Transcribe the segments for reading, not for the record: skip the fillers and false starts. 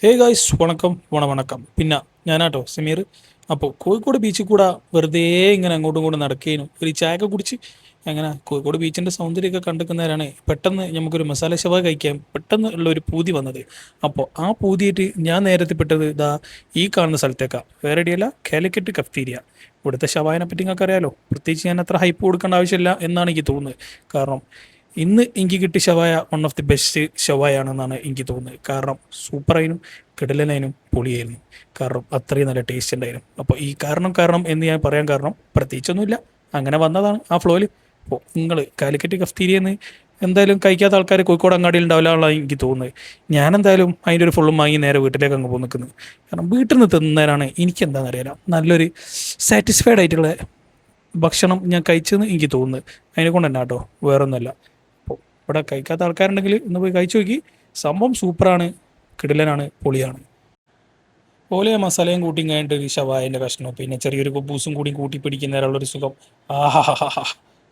Hey guys വണക്കം വണക്കം പിന്നെ ഞാനാട്ടോ സമീർ. അപ്പോൾ കോഴിക്കോട് ബീച്ചിൽ കൂടെ വെറുതെ ഇങ്ങനെ അങ്ങോട്ടും ഇങ്ങോട്ടും നടക്കേനു ഒരു ചായയൊക്കെ കുടിച്ച് അങ്ങനെ കോഴിക്കോട് ബീച്ചിൻ്റെ സൗന്ദര്യമൊക്കെ കണ്ടെക്കുന്നവരാണ് പെട്ടെന്ന് നമുക്കൊരു മസാല ഷവായ കഴിക്കാൻ പെട്ടെന്ന് ഉള്ള ഒരു പൂതി വന്നത്. അപ്പോൾ ആ പൂതിയായിട്ട് ഞാൻ നേരത്തെ പെട്ടത് ഇതാ ഈ കാണുന്ന സ്ഥലത്തേക്കാണ്. വേറെ എവിടെയല്ല, കാലിക്കറ്റ് കഫ്തീരിയ. ഇവിടുത്തെ ഷവായനെ പറ്റി നിങ്ങൾക്ക് അറിയാലോ, പ്രത്യേകിച്ച് ഞാൻ അത്ര ഹൈപ്പ് കൊടുക്കേണ്ട ആവശ്യമില്ല എന്നാണ് എനിക്ക് തോന്നുന്നത്. കാരണം ഇന്ന് എനിക്ക് കിട്ടിയ ഷവായ വൺ ഓഫ് ദി ബെസ്റ്റ് ഷവായ ആണെന്നാണ് എനിക്ക് തോന്നുന്നത്. കാരണം സൂപ്പറായിരുന്നു, കിടലനായിരുന്നു, പൊളിയായിരുന്നു. കാരണം അത്രയും നല്ല ടേസ്റ്റ് ഉണ്ടായിരുന്നു. അപ്പോൾ ഈ കാരണം എന്ന് ഞാൻ പറയാൻ കാരണം പ്രത്യേകിച്ചൊന്നുമില്ല, അങ്ങനെ വന്നതാണ് ആ ഫ്ലോയിൽ. അപ്പോൾ നിങ്ങൾ കാലിക്കറ്റ് കഫ്തീരിയെന്ന് എന്തായാലും കഴിക്കാത്ത ആൾക്കാർ കോഴിക്കോട് അങ്ങാടിയിൽ ഉണ്ടാവില്ല എനിക്ക് തോന്നുന്നത്. ഞാൻ എന്തായാലും അതിൻ്റെ ഒരു ഫുള്ളും വാങ്ങി നേരെ വീട്ടിലേക്ക് അങ്ങ് പോകും നിൽക്കുന്നത്. കാരണം വീട്ടിൽ നിന്ന് തിന്നേരാണ് എനിക്ക് എന്താണെന്ന് അറിയാലോ നല്ലൊരു സാറ്റിസ്ഫൈഡ് ആയിട്ടുള്ള ഭക്ഷണം ഞാൻ കഴിച്ചെന്ന് എനിക്ക് തോന്നുന്നത്. അതിനെ കൊണ്ട് തന്നെ കേട്ടോ, വേറൊന്നുമല്ല. അപ്പോൾ ഇവിടെ കഴിക്കാത്ത ആൾക്കാരുണ്ടെങ്കിൽ ഇന്ന് പോയി കഴിച്ചു നോക്കി. സംഭവം സൂപ്പറാണ്, കിടിലനാണ്, പൊളിയാണ്. ഓലെ മസാലയും കൂട്ടി കഴിഞ്ഞിട്ട് ഈ ഷവായൻ്റെ കഷ്ണവും പിന്നെ ചെറിയൊരു കുബൂസും കൂടി കൂട്ടി പിടിക്കുന്നതിനുള്ളൊരു സുഖം, ആഹാ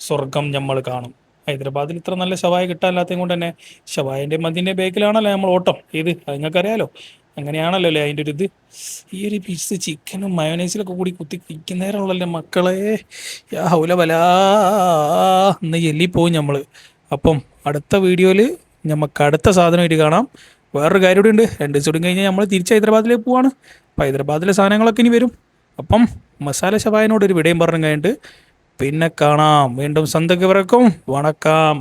സ്വർഗം നമ്മൾ കാണും. ഹൈദരാബാദിൽ ഇത്ര നല്ല ഷവായ കിട്ടാനില്ലാത്തത് കൊണ്ട് തന്നെ ഷവായൻ്റെ മന്തിൻ്റെ ബേക്കിലാണല്ലോ നമ്മൾ ഓട്ടം. ഏത് അത് നിങ്ങൾക്കറിയാലോ, അങ്ങനെയാണല്ലോ അല്ലേ അതിൻ്റെ ഒരു ഇത്. ഈ ഒരു പീസ് ചിക്കനും മയോനൈസിലൊക്കെ കൂടി കുത്തി കഴിക്കുന്നേരമുള്ളല്ലേ മക്കളെ, യാ ഹൗല ബലാ എന്ന് ചൊല്ലിപ്പോവും നമ്മൾ. അപ്പം അടുത്ത വീഡിയോയിൽ നമുക്ക് അടുത്ത സാധനമായിട്ട് കാണാം. വേറൊരു കാര്യം കൂടി ഉണ്ട്, 2 ദിവസം കഴിഞ്ഞാൽ നമ്മൾ തിരിച്ച് ഹൈദരാബാദിലേക്ക് പോവാണ്. അപ്പം ഹൈദരാബാദിലെ സാധനങ്ങളൊക്കെ ഇനി വരും. അപ്പം മസാല ഷവായനോട് ഒരു വിടയും പറഞ്ഞു കഴിഞ്ഞിട്ട് പിന്നെ കാണാം. വീണ്ടും സന്ധ്യക്ക് പിറക്കും. വണക്കം.